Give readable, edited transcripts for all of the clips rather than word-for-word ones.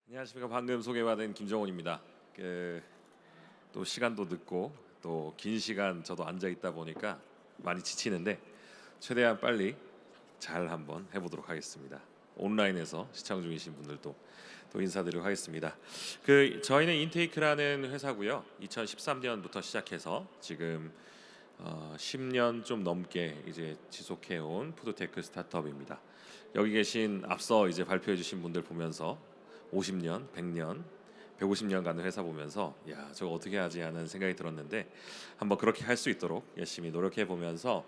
안녕하십니까. 방금 소개받은 김정훈입니다. 또 시간도 늦고 또 긴 시간 저도 앉아 있다 보니까 많이 지치는데 최대한 빨리 잘 한번 해보도록 하겠습니다. 온라인에서 시청 중이신 분들도 또 인사드리도록 하겠습니다. 저희는 인테이크라는 회사고요. 2013년부터 시작해서 지금 10년 좀 넘게 이제 지속해온 푸드테크 스타트업입니다. 여기 계신 앞서 이제 발표해주신 분들 보면서 50년, 100년, 150년 가는 회사 보면서 야 저거 어떻게 하지 하는 생각이 들었는데 한번 그렇게 할 수 있도록 열심히 노력해 보면서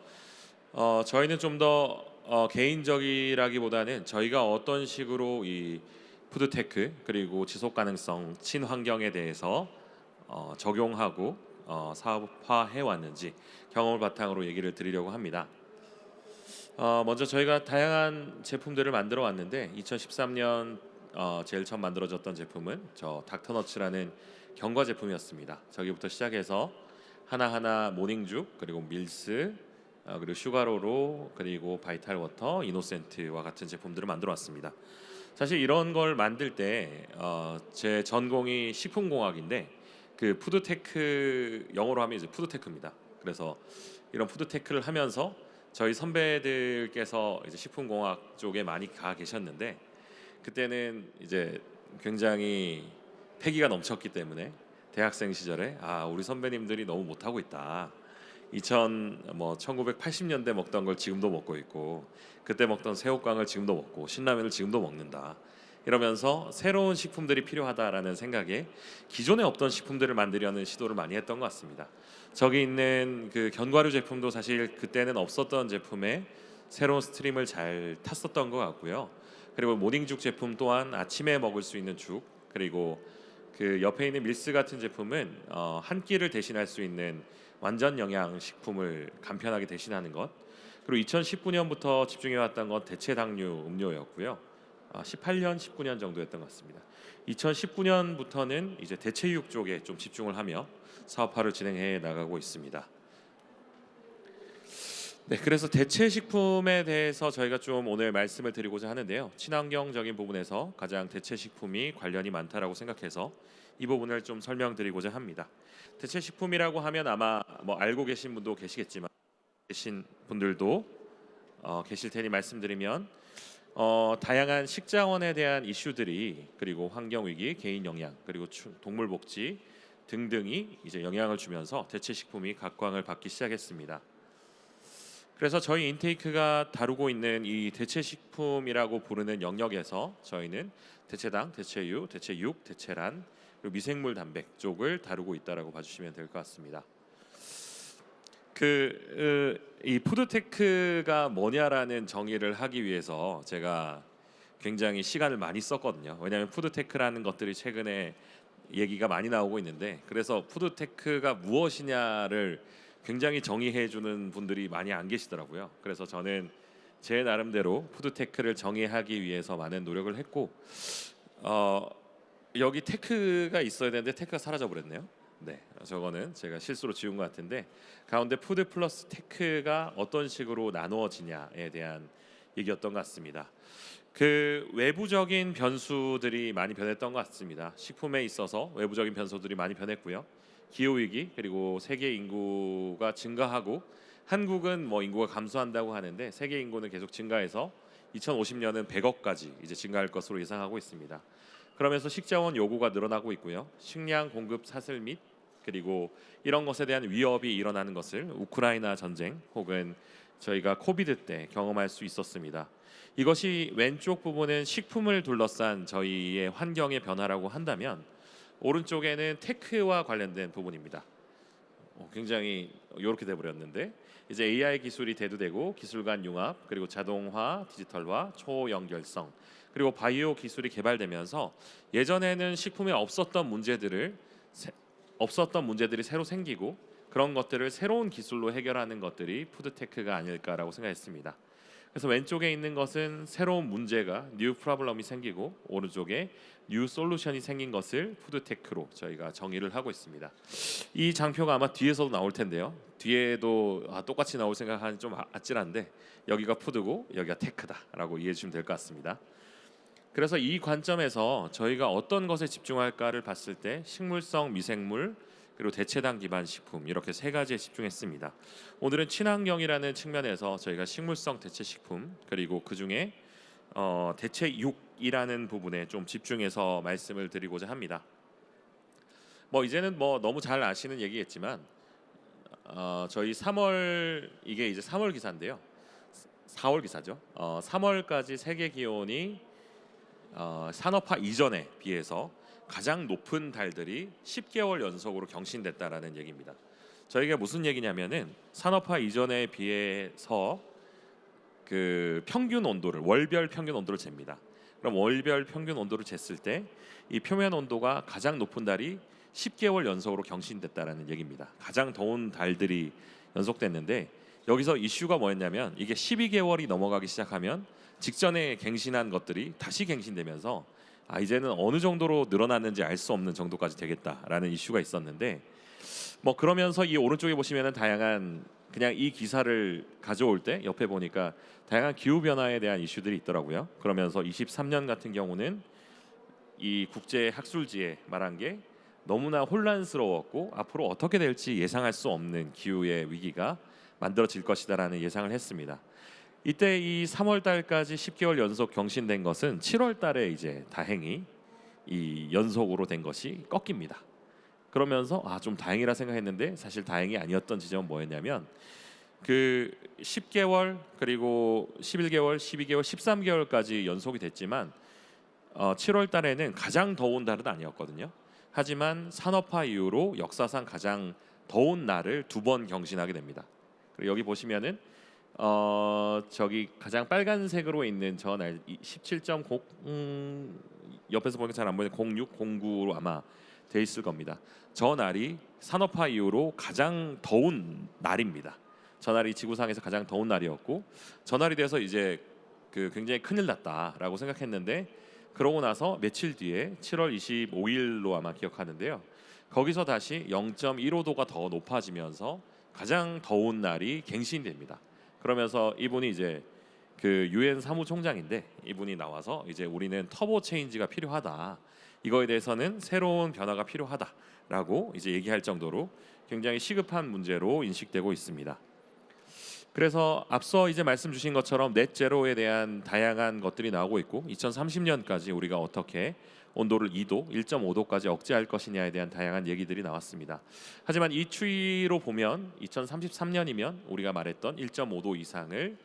저희는 좀 더 개인적이라기보다는 저희가 어떤 식으로 이 푸드테크 그리고 지속 가능성 친환경에 대해서 적용하고 사업화해 왔는지 경험을 바탕으로 얘기를 드리려고 합니다. 먼저 저희가 다양한 제품들을 만들어 왔는데 2013년 제일 처음 만들어졌던 제품은 저 닥터너츠라는 견과 제품이었습니다. 저기부터 시작해서 하나하나 모닝죽 그리고 밀스 그리고 슈가로로 그리고 바이탈워터, 이노센트와 같은 제품들을 만들어 왔습니다. 사실 이런 걸 만들 때 제 전공이 식품공학인데 그 푸드테크 영어로 하면 이제 푸드테크입니다. 그래서 이런 푸드테크를 하면서 저희 선배들께서 이제 식품공학 쪽에 많이 가 계셨는데 그때는 이제 굉장히 패기가 넘쳤기 때문에 대학생 시절에 우리 선배님들이 너무 못하고 있다. 1980년대 먹던 걸 지금도 먹고 있고 그때 먹던 새우깡을 지금도 먹고 신라면을 지금도 먹는다. 이러면서 새로운 식품들이 필요하다라는 생각에 기존에 없던 식품들을 만들려는 시도를 많이 했던 것 같습니다. 저기 있는 그 견과류 제품도 사실 그때는 없었던 제품에 새로운 스트림을 잘 탔었던 것 같고요. 그리고 모닝죽 제품 또한 아침에 먹을 수 있는 죽, 그리고 그 옆에 있는 밀스 같은 제품은 한 끼를 대신할 수 있는 완전 영양 식품을 간편하게 대신하는 것. 그리고 2019년부터 집중해 왔던 건 대체 당류 음료였고요. 18년, 19년 정도였던 것 같습니다. 2019년부터는 이제 대체육 쪽에 좀 집중을 하며 사업화를 진행해 나가고 있습니다. 네, 그래서 대체 식품에 대해서 저희가 좀 오늘 말씀을 드리고자 하는데요. 친환경적인 부분에서 가장 대체 식품이 관련이 많다라고 생각해서 이 부분을 좀 설명드리고자 합니다. 대체 식품이라고 하면 아마 뭐 알고 계신 분도 계시겠지만 계신 분들도 계실 테니 말씀드리면 다양한 식자원에 대한 이슈들이 그리고 환경 위기, 개인 영양, 그리고 동물 복지 등등이 이제 영향을 주면서 대체 식품이 각광을 받기 시작했습니다. 그래서 저희 인테이크가 다루고 있는 이 대체식품이라고 부르는 영역에서 저희는 대체당, 대체유, 대체육, 대체란 그리고 미생물 단백 쪽을 다루고 있다라고 봐주시면 될 것 같습니다. 이 푸드테크가 뭐냐라는 정의를 하기 위해서 제가 굉장히 시간을 많이 썼거든요. 왜냐하면 푸드테크라는 것들이 최근에 얘기가 많이 나오고 있는데 그래서 푸드테크가 무엇이냐를 굉장히 정의해 주는 분들이 많이 안 계시더라고요. 그래서 저는 제 나름대로 푸드테크를 정의하기 위해서 많은 노력을 했고 여기 테크가 있어야 되는데 테크가 사라져 버렸네요. 네, 저거는 제가 실수로 지운 것 같은데 가운데 푸드 플러스 테크가 어떤 식으로 나누어지냐에 대한 얘기였던 것 같습니다. 그 외부적인 변수들이 많이 변했던 것 같습니다. 식품에 있어서 외부적인 변수들이 많이 변했고요. 기후 위기 그리고 세계 인구가 증가하고 한국은 뭐 인구가 감소한다고 하는데 세계 인구는 계속 증가해서 2050년은 100억까지 이제 증가할 것으로 예상하고 있습니다. 그러면서 식자원 요구가 늘어나고 있고요. 식량 공급 사슬 및 그리고 이런 것에 대한 위협이 일어나는 것을 우크라이나 전쟁 혹은 저희가 코비드 때 경험할 수 있었습니다. 이것이 왼쪽 부분은 식품을 둘러싼 저희의 환경의 변화라고 한다면 오른쪽에는 테크와 관련된 부분입니다. 굉장히 이렇게 돼버렸는데 이제 AI 기술이 대두되고 기술 간 융합 그리고 자동화, 디지털화, 초연결성 그리고 바이오 기술이 개발되면서 예전에는 식품에 없었던 문제들이 새로 생기고 그런 것들을 새로운 기술로 해결하는 것들이 푸드테크가 아닐까라고 생각했습니다. 그래서 왼쪽에 있는 것은 새로운 문제가 뉴 프로블럼이 생기고 오른쪽에 뉴 솔루션이 생긴 것을 푸드테크로 저희가 정의를 하고 있습니다. 이 장표가 아마 뒤에서도 나올 텐데요. 뒤에도 똑같이 나올 생각하는 좀 아찔한데 여기가 푸드고 여기가 테크다라고 이해해 주시면 될 것 같습니다. 그래서 이 관점에서 저희가 어떤 것에 집중할까를 봤을 때 식물성, 미생물, 그리고 대체당 기반 식품 이렇게 세 가지에 집중했습니다. 오늘은 친환경이라는 측면에서 저희가 식물성 대체 식품 그리고 그 중에 대체 육이라는 부분에 좀 집중해서 말씀을 드리고자 합니다. 뭐 이제는 뭐 너무 잘 아시는 얘기겠지만 저희 3월 이게 이제 3월 기사인데요. 4월 기사죠. 3월까지 세계 기온이 산업화 이전에 비해서 가장 높은 달들이 10개월 연속으로 경신됐다라는 얘기입니다. 저희가 무슨 얘기냐면은 산업화 이전에 비해서 그 평균 온도를 월별 평균 온도를 잽니다. 그럼 월별 평균 온도를 쟀을 때 이 표면 온도가 가장 높은 달이 10개월 연속으로 경신됐다라는 얘기입니다. 가장 더운 달들이 연속됐는데 여기서 이슈가 뭐였냐면 이게 12개월이 넘어가기 시작하면 직전에 갱신한 것들이 다시 갱신되면서 이제는 어느 정도로 늘어났는지 알 수 없는 정도까지 되겠다라는 이슈가 있었는데 뭐 그러면서 이 오른쪽에 보시면은 다양한 그냥 이 기사를 가져올 때 옆에 보니까 다양한 기후 변화에 대한 이슈들이 있더라고요. 그러면서 23년 같은 경우는 이 국제 학술지에 말한 게 너무나 혼란스러웠고 앞으로 어떻게 될지 예상할 수 없는 기후의 위기가 만들어질 것이다라는 예상을 했습니다. 이때 이 3월 달까지 10개월 연속 경신된 것은 7월 달에 이제 다행히 이 연속으로 된 것이 꺾입니다. 그러면서 좀 다행이라 생각했는데 사실 다행이 아니었던 지점은 뭐였냐면 그 10개월 그리고 11개월, 12개월, 13개월까지 연속이 됐지만 7월 달에는 가장 더운 달은 아니었거든요. 하지만 산업화 이후로 역사상 가장 더운 날을 2번 경신하게 됩니다. 그리고 여기 보시면은 저기 가장 빨간색으로 있는 저 날 17.0 옆에서 보니까 잘 안 보이는 06, 09로 아마 돼 있을 겁니다. 저 날이 산업화 이후로 가장 더운 날입니다. 저 날이 지구상에서 가장 더운 날이었고 저 날이 돼서 이제 그 굉장히 큰일 났다라고 생각했는데 그러고 나서 며칠 뒤에 7월 25일로 아마 기억하는데요. 거기서 다시 0.15도가 더 높아지면서 가장 더운 날이 갱신됩니다. 그러면서 이분이 이제 그 유엔 사무총장인데 이분이 나와서 이제 우리는 터보 체인지가 필요하다. 이거에 대해서는 새로운 변화가 필요하다라고 이제 얘기할 정도로 굉장히 시급한 문제로 인식되고 있습니다. 그래서 앞서 이제 말씀 주신 것처럼 넷제로에 대한 다양한 것들이 나오고 있고 2030년까지 우리가 어떻게 온도를 2도, 1.5도까지 억제할 것이냐에 대한 다양한 얘기들이 나왔습니다. 하지만 이 추이로 보면 2033년이면 우리가 말했던 1.5도 이상을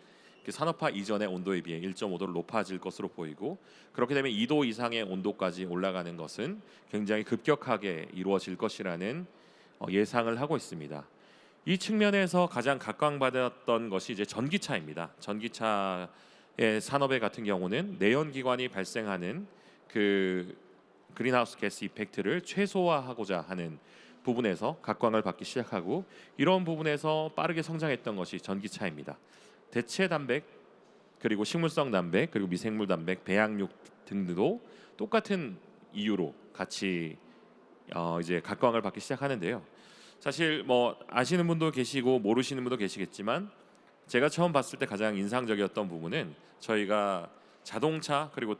그 산업화 이전의 온도에 비해 1.5도를 높아질 것으로 보이고 그렇게 되면 2도 이상의 온도까지 올라가는 것은 굉장히 급격하게 이루어질 것이라는 예상을 하고 있습니다. 이 측면에서 가장 각광받았던 것이 이제 전기차입니다. 전기차의 산업의 같은 경우는 내연기관이 발생하는 그 그린하우스 가스 이펙트를 최소화하고자 하는 부분에서 각광을 받기 시작하고 이런 부분에서 빠르게 성장했던 것이 전기차입니다. 대체 단백 그리고 식물성 단백 그리고 미생물 단백, 배양육 등도 똑같은 이유로 같이 이제 각광을 받기 시작하는데요. 사실 뭐 아시는 분도 계시고 모르시는 분도 계시겠지만 제가 처음 봤을 때 가장 인상적이었던 부분은 저희가 자동차 그리고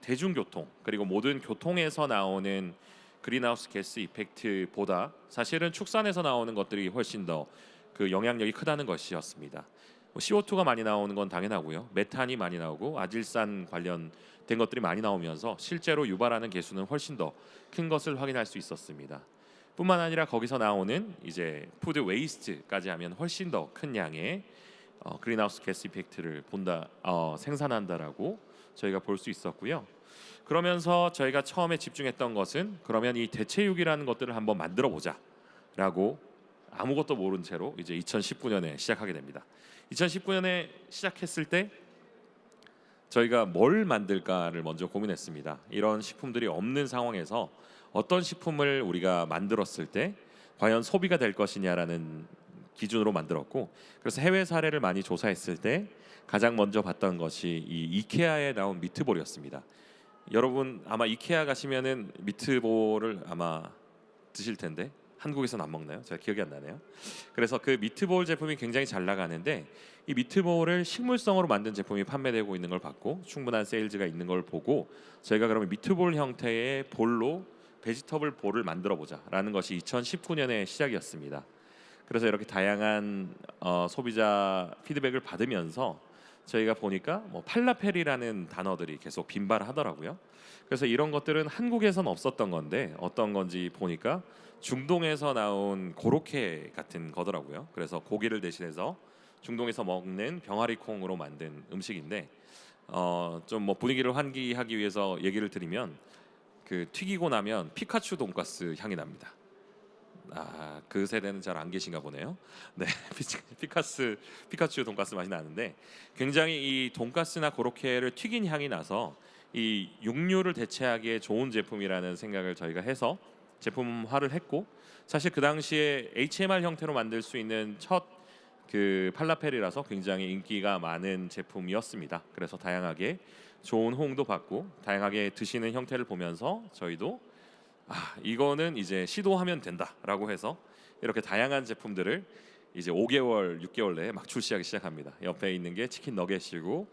대중교통 그리고 모든 교통에서 나오는 그린하우스 가스 이펙트보다 사실은 축산에서 나오는 것들이 훨씬 더 그 영향력이 크다는 것이었습니다. CO2가 많이 나오는 건 당연하고요. 메탄이 많이 나오고 아질산 관련된 것들이 많이 나오면서 실제로 유발하는 개수는 훨씬 더 큰 것을 확인할 수 있었습니다. 뿐만 아니라 거기서 나오는 이제 푸드 웨이스트까지 하면 훨씬 더 큰 양의 그린하우스 가스 이펙트를 생산한다라고 저희가 볼 수 있었고요. 그러면서 저희가 처음에 집중했던 것은 그러면 이 대체육이라는 것들을 한번 만들어 보자라고 아무것도 모른 채로 이제 2019년에 시작하게 됩니다. 2019년에 시작했을 때 저희가 뭘 만들까를 먼저 고민했습니다. 이런 식품들이 없는 상황에서 어떤 식품을 우리가 만들었을 때 과연 소비가 될 것이냐라는 기준으로 만들었고 그래서 해외 사례를 많이 조사했을 때 가장 먼저 봤던 것이 이 이케아에 나온 미트볼이었습니다. 여러분 아마 이케아 가시면은 미트볼을 아마 드실 텐데 한국에서는 안 먹나요? 제가 기억이 안 나네요. 그래서 그 미트볼 제품이 굉장히 잘 나가는데 이 미트볼을 식물성으로 만든 제품이 판매되고 있는 걸 봤고 충분한 세일즈가 있는 걸 보고 저희가 그러면 미트볼 형태의 볼로 베지터블 볼을 만들어 보자라는 것이 2019년의 시작이었습니다. 그래서 이렇게 다양한 소비자 피드백을 받으면서 저희가 보니까 뭐 팔라펠이라는 단어들이 계속 빈발하더라고요. 그래서 이런 것들은 한국에선 없었던 건데 어떤 건지 보니까 중동에서 나온 고로케 같은 거더라고요. 그래서 고기를 대신해서 중동에서 먹는 병아리 콩으로 만든 음식인데 좀 뭐 분위기를 환기하기 위해서 얘기를 드리면 그 튀기고 나면 피카츄 돈가스 향이 납니다. 그 세대는 잘 안 계신가 보네요. 네, 피카츄 돈가스 맛이 나는데 굉장히 이 돈가스나 고로케를 튀긴 향이 나서 이 육류를 대체하기에 좋은 제품이라는 생각을 저희가 해서 제품화를 했고 사실 그 당시에 HMR 형태로 만들 수 있는 첫 그 팔라펠이라서 굉장히 인기가 많은 제품이었습니다. 그래서 다양하게 좋은 호응도 받고 다양하게 드시는 형태를 보면서 저희도 이거는 이제 시도하면 된다라고 해서 이렇게 다양한 제품들을 이제 5개월, 6개월 내에 막 출시하기 시작합니다. 옆에 있는 게 치킨 너겟이고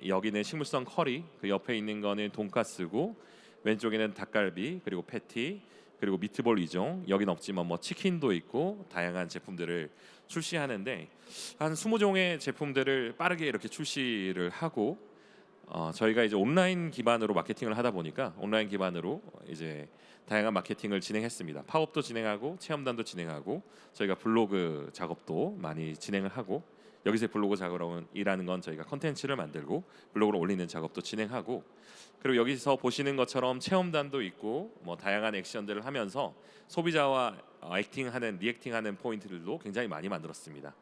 여기는 식물성 커리, 그 옆에 있는 거는 돈가스고 왼쪽에는 닭갈비 그리고 패티 그리고 미트볼 이종 여긴 없지만 뭐 치킨도 있고 다양한 제품들을 출시하는데 한 20종의 제품들을 빠르게 이렇게 출시를 하고 저희가 이제 온라인 기반으로 마케팅을 하다 보니까 온라인 기반으로 이제 다양한 마케팅을 진행했습니다. 팝업도 진행하고 체험단도 진행하고 저희가 블로그 작업도 많이 진행을 하고 여기서 블로그 작업이라는 건 저희가 컨텐츠를 만들고 블로그로 올리는 작업도 진행하고 그리고 여기서 보시는 것처럼 체험단도 있고 뭐 다양한 액션들을 하면서 소비자와 액팅하는 리액팅하는 포인트들도 굉장히 많이 만들었습니다.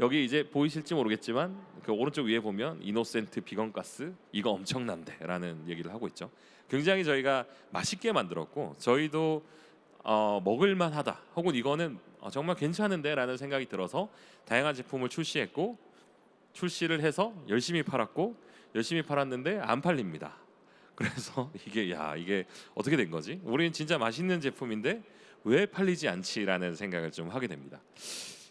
여기 이제 보이실지 모르겠지만 그 오른쪽 위에 보면 이노센트 비건 가스 이거 엄청난데라는 얘기를 하고 있죠. 굉장히 저희가 맛있게 만들었고 저희도 먹을만하다 혹은 이거는 정말 괜찮은데라는 생각이 들어서 다양한 제품을 출시했고 출시를 해서 열심히 팔았고 열심히 팔았는데 안 팔립니다. 그래서 이게 어떻게 된 거지? 우리는 진짜 맛있는 제품인데 왜 팔리지 않지라는 생각을 좀 하게 됩니다.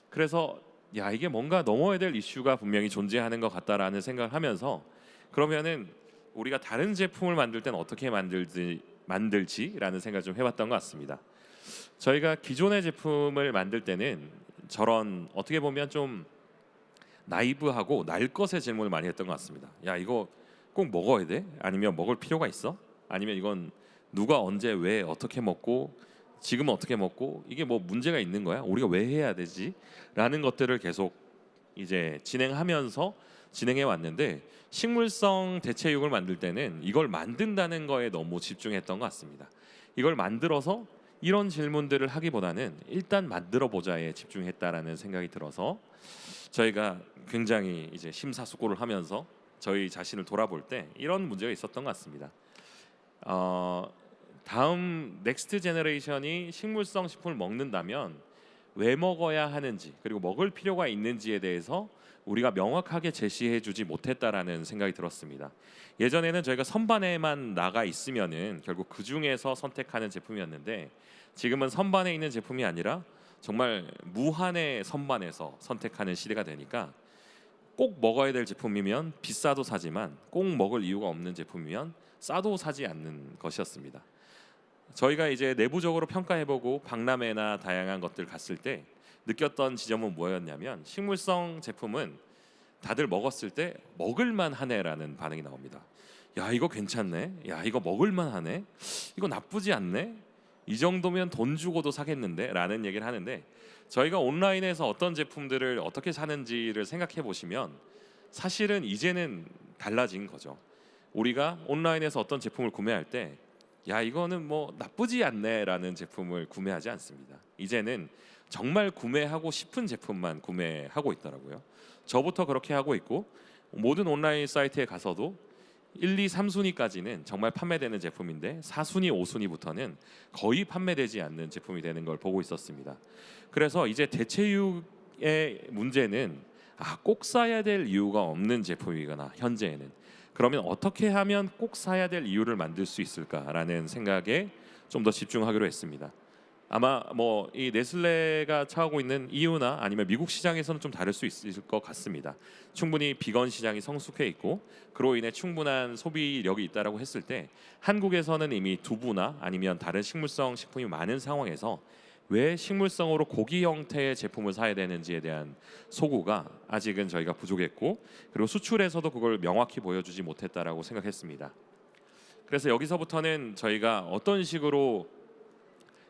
그래서 이게 뭔가 넘어야 될 이슈가 분명히 존재하는 것 같다라는 생각을 하면서 그러면은 우리가 다른 제품을 만들 때는 어떻게 만들지라는 생각을 좀 해봤던 것 같습니다. 저희가 기존의 제품을 만들 때는 저런 어떻게 보면 좀 나이브하고 날 것의 질문을 많이 했던 것 같습니다. 이거 꼭 먹어야 돼? 아니면 먹을 필요가 있어? 아니면 이건 누가 언제 왜 어떻게 먹고 지금 어떻게 먹고 이게 뭐 문제가 있는 거야? 우리가 왜 해야 되지? 라는 것들을 계속 이제 진행하면서 진행해 왔는데 식물성 대체육을 만들 때는 이걸 만든다는 거에 너무 집중했던 것 같습니다. 이걸 만들어서 이런 질문들을 하기보다는 일단 만들어 보자에 집중했다라는 생각이 들어서 저희가 굉장히 이제 심사숙고를 하면서 저희 자신을 돌아볼 때 이런 문제가 있었던 것 같습니다. 다음 넥스트 제너레이션이 식물성 식품을 먹는다면 왜 먹어야 하는지 그리고 먹을 필요가 있는지에 대해서 우리가 명확하게 제시해 주지 못했다라는 생각이 들었습니다. 예전에는 저희가 선반에만 나가 있으면은 결국 그 중에서 선택하는 제품이었는데 지금은 선반에 있는 제품이 아니라 정말 무한의 선반에서 선택하는 시대가 되니까 꼭 먹어야 될 제품이면 비싸도 사지만 꼭 먹을 이유가 없는 제품이면 싸도 사지 않는 것이었습니다. 저희가 이제 내부적으로 평가해보고 박람회나 다양한 것들 갔을 때 느꼈던 지점은 뭐였냐면 식물성 제품은 다들 먹었을 때 먹을만 하네라는 반응이 나옵니다. 이거 괜찮네. 이거 먹을만 하네. 이거 나쁘지 않네. 이 정도면 돈 주고도 사겠는데 라는 얘기를 하는데 저희가 온라인에서 어떤 제품들을 어떻게 사는지를 생각해 보시면 사실은 이제는 달라진 거죠. 우리가 온라인에서 어떤 제품을 구매할 때 이거는 뭐 나쁘지 않네라는 제품을 구매하지 않습니다. 이제는 정말 구매하고 싶은 제품만 구매하고 있더라고요. 저부터 그렇게 하고 있고 모든 온라인 사이트에 가서도 1, 2, 3순위까지는 정말 판매되는 제품인데 4순위, 5순위부터는 거의 판매되지 않는 제품이 되는 걸 보고 있었습니다. 그래서 이제 대체육의 문제는 꼭 사야 될 이유가 없는 제품이거나 현재에는 그러면 어떻게 하면 꼭 사야 될 이유를 만들 수 있을까라는 생각에 좀 더 집중하기로 했습니다. 아마 뭐 이 네슬레가 차오고 있는 EU나 아니면 미국 시장에서는 좀 다를 수 있을 것 같습니다. 충분히 비건 시장이 성숙해 있고 그로 인해 충분한 소비력이 있다라고 했을 때 한국에서는 이미 두부나 아니면 다른 식물성 식품이 많은 상황에서 왜 식물성으로 고기 형태의 제품을 사야 되는지에 대한 소구가 아직은 저희가 부족했고 그리고 수출에서도 그걸 명확히 보여주지 못했다라고 생각했습니다. 그래서 여기서부터는 저희가 어떤 식으로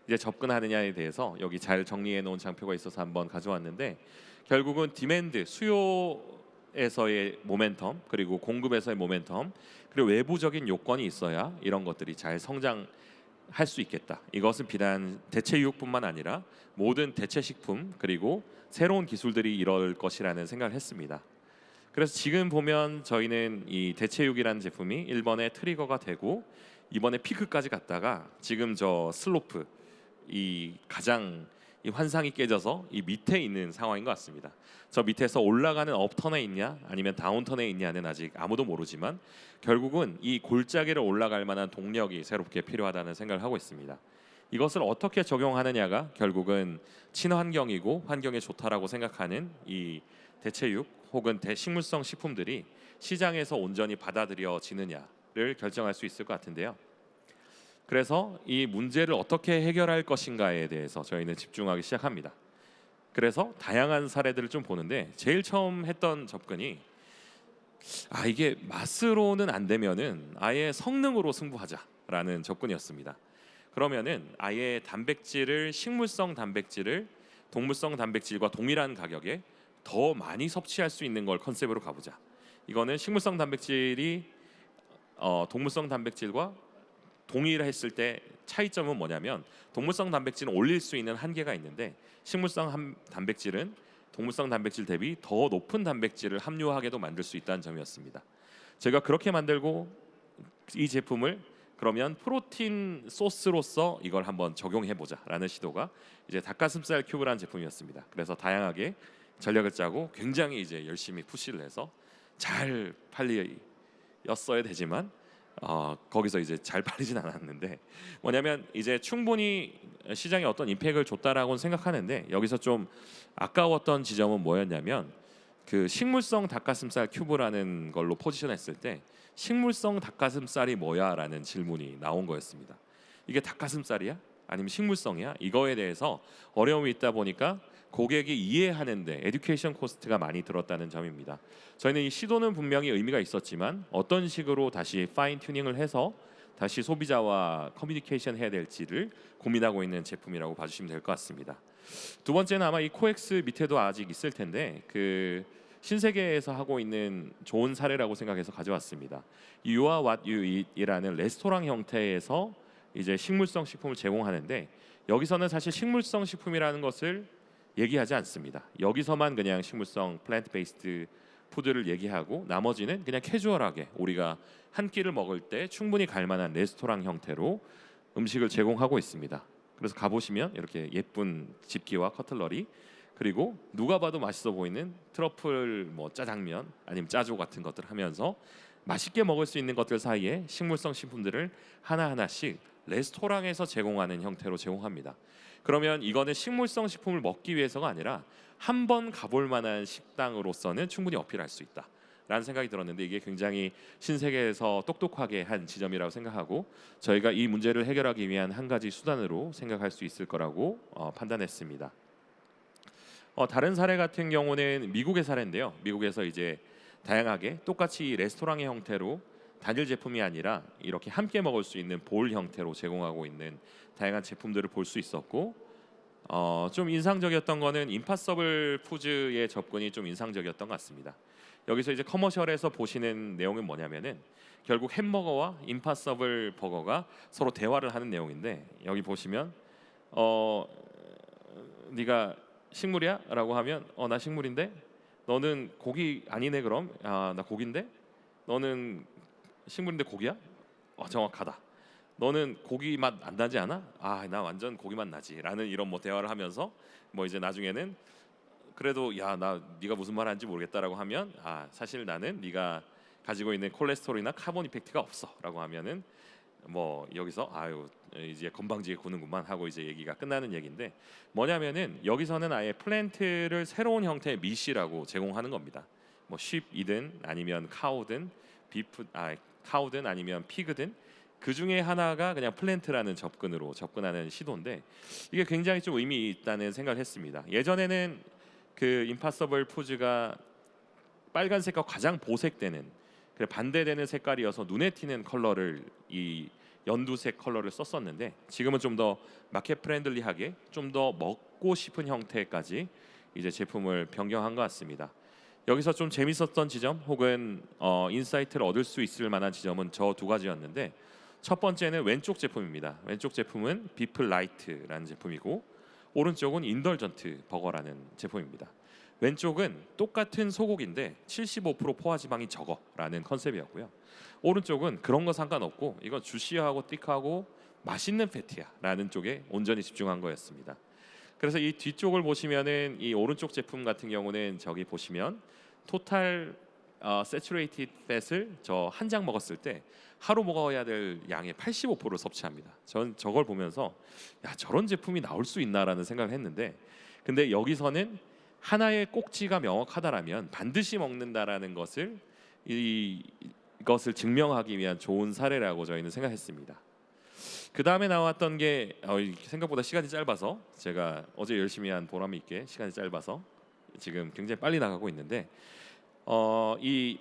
이제 접근하느냐에 대해서 여기 잘 정리해 놓은 장표가 있어서 한번 가져왔는데 결국은 디맨드 수요에서의 모멘텀 그리고 공급에서의 모멘텀 그리고 외부적인 요건이 있어야 이런 것들이 잘 성장할 수 있겠다. 이것은 비단 대체육뿐만 아니라 모든 대체식품 그리고 새로운 기술들이 이럴 것이라는 생각을 했습니다. 그래서 지금 보면 저희는 이 대체육이라는 제품이 1번에 트리거가 되고 이번에 피크까지 갔다가 지금 저 슬로프 이 가장 이 환상이 깨져서 이 밑에 있는 상황인 것 같습니다. 저 밑에서 올라가는 업턴에 있냐 아니면 다운턴에 있냐는 아직 아무도 모르지만 결국은 이 골짜기를 올라갈 만한 동력이 새롭게 필요하다는 생각을 하고 있습니다. 이것을 어떻게 적용하느냐가 결국은 친환경이고 환경에 좋다라고 생각하는 이 대체육 혹은 대식물성 식품들이 시장에서 온전히 받아들여지느냐를 결정할 수 있을 것 같은데요. 그래서 이 문제를 어떻게 해결할 것인가에 대해서 저희는 집중하기 시작합니다. 그래서 다양한 사례들을 좀 보는데 제일 처음 했던 접근이 이게 맛으로는 안 되면은 아예 성능으로 승부하자라는 접근이었습니다. 그러면은 아예 단백질을 식물성 단백질을 동물성 단백질과 동일한 가격에 더 많이 섭취할 수 있는 걸 컨셉으로 가보자. 이거는 식물성 단백질이 동물성 단백질과 동일했을 때 차이점은 뭐냐면 동물성 단백질은 올릴 수 있는 한계가 있는데 식물성 단백질은 동물성 단백질 대비 더 높은 단백질을 함유하게도 만들 수 있다는 점이었습니다. 제가 그렇게 만들고 이 제품을 그러면 프로틴 소스로서 이걸 한번 적용해 보자라는 시도가 이제 닭가슴살 큐브라는 제품이었습니다. 그래서 다양하게 전략을 짜고 굉장히 이제 열심히 푸시를 해서 잘 팔렸어야 되지만 거기서 이제 잘 팔리진 않았는데 뭐냐면 이제 충분히 시장에 어떤 임팩트를 줬다라고 생각하는데 여기서 좀 아까웠던 지점은 뭐였냐면 그 식물성 닭가슴살 큐브라는 걸로 포지션했을 때 식물성 닭가슴살이 뭐야라는 질문이 나온 거였습니다. 이게 닭가슴살이야? 아니면 식물성이야? 이거에 대해서 어려움이 있다 보니까 고객이 이해하는데 에듀케이션 코스트가 많이 들었다는 점입니다. 저희는 이 시도는 분명히 의미가 있었지만 어떤 식으로 다시 파인 튜닝을 해서 다시 소비자와 커뮤니케이션 해야 될지를 고민하고 있는 제품이라고 봐주시면 될 것 같습니다. 두 번째는 아마 이 코엑스 밑에도 아직 있을 텐데 그 신세계에서 하고 있는 좋은 사례라고 생각해서 가져왔습니다. 이 You Are What You Eat이라는 레스토랑 형태에서 이제 식물성 식품을 제공하는데 여기서는 사실 식물성 식품이라는 것을 얘기하지 않습니다. 여기서만 그냥 식물성 플랜트 베이스드 푸드를 얘기하고 나머지는 그냥 캐주얼하게 우리가 한 끼를 먹을 때 충분히 갈 만한 레스토랑 형태로 음식을 제공하고 있습니다. 그래서 가보시면 이렇게 예쁜 집기와 커틀러리 그리고 누가 봐도 맛있어 보이는 트러플 뭐 짜장면 아니면 짜조 같은 것들 하면서 맛있게 먹을 수 있는 것들 사이에 식물성 식품들을 하나하나씩 레스토랑에서 제공하는 형태로 제공합니다. 그러면 이거는 식물성 식품을 먹기 위해서가 아니라 한 번 가볼 만한 식당으로서는 충분히 어필할 수 있다 라는 생각이 들었는데 이게 굉장히 신세계에서 똑똑하게 한 지점이라고 생각하고 저희가 이 문제를 해결하기 위한 한 가지 수단으로 생각할 수 있을 거라고 판단했습니다. 다른 사례 같은 경우는 미국의 사례인데요. 미국에서 이제 다양하게 똑같이 레스토랑의 형태로 단일 제품이 아니라 이렇게 함께 먹을 수 있는 볼 형태로 제공하고 있는 다양한 제품들을 볼 수 있었고 좀 인상적이었던 거는 임파서블 푸즈의 접근이 좀 인상적이었던 것 같습니다. 여기서 이제 커머셜에서 보시는 내용은 뭐냐면은 결국 햄버거와 임파서블 버거가 서로 대화를 하는 내용인데 여기 보시면 네가 식물이야? 라고 하면 나 식물인데 너는 고기 아니네 그럼 나 고기인데 너는 식물인데 고기야? 정확하다. 너는 고기 맛 안 나지 않아? 나 완전 고기 맛 나지. 라는 이런 뭐 대화를 하면서 뭐 이제 나중에는 그래도 나 네가 무슨 말 하는지 모르겠다라고 하면 사실 나는 네가 가지고 있는 콜레스테롤이나 카본 이펙트가 없어라고 하면은 뭐 여기서 아유 이제 건방지게 구는구만 하고 이제 얘기가 끝나는 얘기인데, 뭐냐면은 여기서는 아예 플랜트를 새로운 형태의 미시라고 제공하는 겁니다. 뭐 쉽이든 아니면 카우든 카우든 아니면 피그든 그 중에 하나가 그냥 플랜트라는 접근으로 접근하는 시도인데, 이게 굉장히 좀 의미 있다는 생각을 했습니다. 예전에는 그 임파서블 푸즈가 빨간색과 가장 보색되는, 그래 반대되는 색깔이어서 눈에 띄는 컬러를 이 연두색 컬러를 썼었는데, 지금은 좀 더 마켓 프렌들리하게 좀 더 먹고 싶은 형태까지 이제 제품을 변경한 것 같습니다. 여기서 좀 재밌었던 지점 혹은 인사이트를 얻을 수 있을 만한 지점은 저 두 가지였는데, 첫 번째는 왼쪽 제품입니다. 왼쪽 제품은 비플 라이트라는 제품이고, 오른쪽은 인덜전트 버거라는 제품입니다. 왼쪽은 똑같은 소고기인데 75% 포화 지방이 적어라는 컨셉이었고요. 오른쪽은 그런 거 상관없고 이건 주시하고 띠크하고 맛있는 패티야라는 쪽에 온전히 집중한 거였습니다. 그래서 이 뒤쪽을 보시면은 이 오른쪽 제품 같은 경우는 저기 보시면 토탈 세츄레이티드 팻을 저 한 장 먹었을 때 하루 먹어야 될 양의 85%를 섭취합니다. 전 저걸 보면서 야 저런 제품이 나올 수 있나라는 생각을 했는데, 근데 여기서는 하나의 꼭지가 명확하다라면 반드시 먹는다라는 것을 이것을 증명하기 위한 좋은 사례라고 저희는 생각했습니다. 그 다음에 나왔던 게 생각보다 시간이 짧아서, 제가 어제 열심히 한 보람 있게 시간이 짧아서 지금 굉장히 빨리 나가고 있는데, 이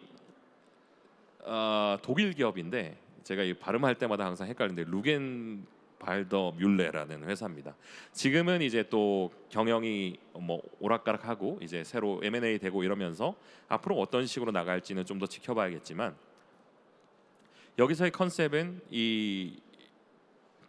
독일 기업인데 제가 이 발음할 때마다 항상 헷갈리는데 루겐발더 뮬레라는 회사입니다. 지금은 이제 또 경영이 뭐 오락가락하고 이제 새로 M&A 되고 이러면서 앞으로 어떤 식으로 나갈지는 좀 더 지켜봐야겠지만, 여기서의 컨셉은 이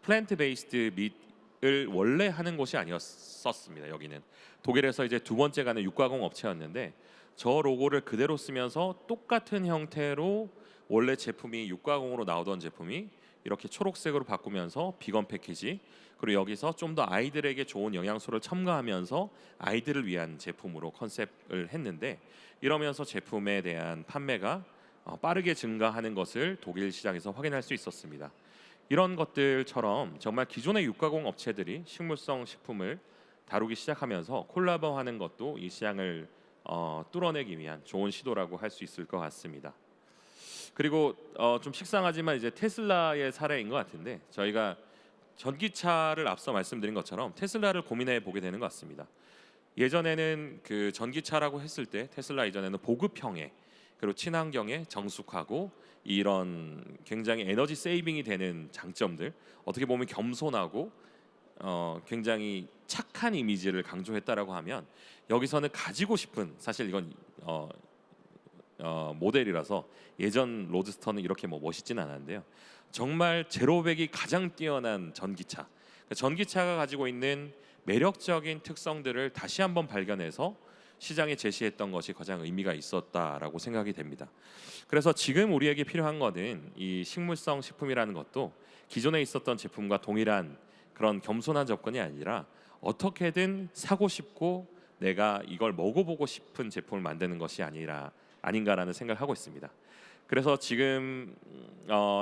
플랜트 베이스드 밑을 원래 하는 곳이 아니었었습니다. 여기는 독일에서 이제 두 번째 가는 육가공 업체였는데, 저 로고를 그대로 쓰면서 똑같은 형태로 원래 제품이 육가공으로 나오던 제품이 이렇게 초록색으로 바꾸면서 비건 패키지, 그리고 여기서 좀 더 아이들에게 좋은 영양소를 첨가하면서 아이들을 위한 제품으로 컨셉을 했는데, 이러면서 제품에 대한 판매가 빠르게 증가하는 것을 독일 시장에서 확인할 수 있었습니다. 이런 것들처럼 정말 기존의 육가공 업체들이 식물성 식품을 다루기 시작하면서 콜라보하는 것도 이 시장을 뚫어내기 위한 좋은 시도라고 할 수 있을 것 같습니다. 그리고 좀 식상하지만 이제 테슬라의 사례인 것 같은데, 저희가 전기차를 앞서 말씀드린 것처럼 테슬라를 고민해 보게 되는 것 같습니다. 예전에는 그 전기차라고 했을 때 테슬라 이전에는 보급형에, 그리고 친환경에 정숙하고 이런 굉장히 에너지 세이빙이 되는 장점들, 어떻게 보면 겸손하고 굉장히 착한 이미지를 강조했다라고 하면, 여기서는 가지고 싶은, 사실 이건 모델이라서 예전 로드스터는 이렇게 뭐 멋있진 않았는데요. 정말 제로백이 가장 뛰어난 전기차, 전기차가 가지고 있는 매력적인 특성들을 다시 한번 발견해서 시장에 제시했던 것이 가장 의미가 있었다라고 생각이 됩니다. 그래서 지금 우리에게 필요한 것은 이 식물성 식품이라는 것도 기존에 있었던 제품과 동일한 그런 겸손한 접근이 아니라 어떻게든 사고 싶고 내가 이걸 먹어보고 싶은 제품을 만드는 것이 아닌가라는 생각을 하고 있습니다. 그래서 지금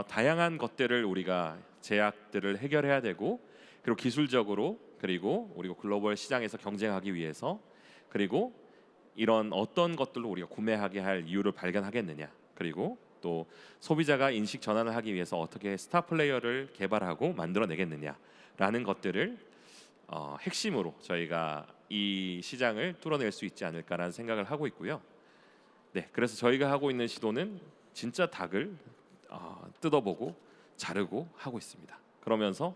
다양한 것들을 우리가 제약들을 해결해야 되고, 그리고 기술적으로, 그리고 글로벌 시장에서 경쟁하기 위해서, 그리고 이런 어떤 것들로 우리가 구매하게 할 이유를 발견하겠느냐, 그리고 또 소비자가 인식 전환을 하기 위해서 어떻게 스타 플레이어를 개발하고 만들어내겠느냐라는 것들을 핵심으로 저희가 이 시장을 뚫어낼 수 있지 않을까라는 생각을 하고 있고요. 네, 그래서 저희가 하고 있는 시도는 진짜 닭을 뜯어보고 자르고 하고 있습니다. 그러면서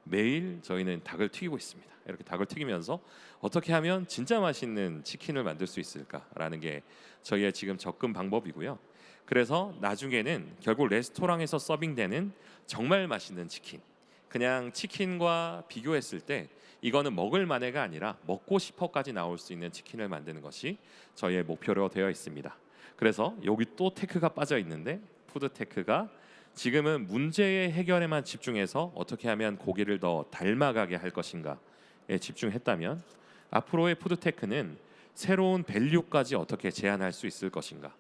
매일 저희는 닭을 튀기고 있습니다. 이렇게 닭을 튀기면서 어떻게 하면 진짜 맛있는 치킨을 만들 수 있을까라는 게 저희의 지금 접근 방법이고요. 그래서 나중에는 결국 레스토랑에서 서빙되는 정말 맛있는 치킨, 그냥 치킨과 비교했을 때 이거는 먹을 만해가 아니라 먹고 싶어까지 나올 수 있는 치킨을 만드는 것이 저희의 목표로 되어 있습니다. 그래서 여기 또 테크가 빠져 있는데, 푸드 테크가 지금은 문제의 해결에만 집중해서 어떻게 하면 고기를 더 닮아가게 할 것인가에 집중했다면, 앞으로의 푸드 테크는 새로운 밸류까지 어떻게 제안할 수 있을 것인가,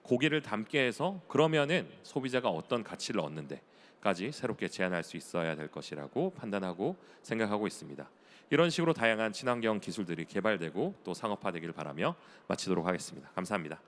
고기를 닮게 해서 그러면은 소비자가 어떤 가치를 얻는데, 까지 새롭게 제안할 수 있어야 될 것이라고 판단하고 생각하고 있습니다. 이런 식으로 다양한 친환경 기술들이 개발되고 또 상업화되기를 바라며 마치도록 하겠습니다. 감사합니다.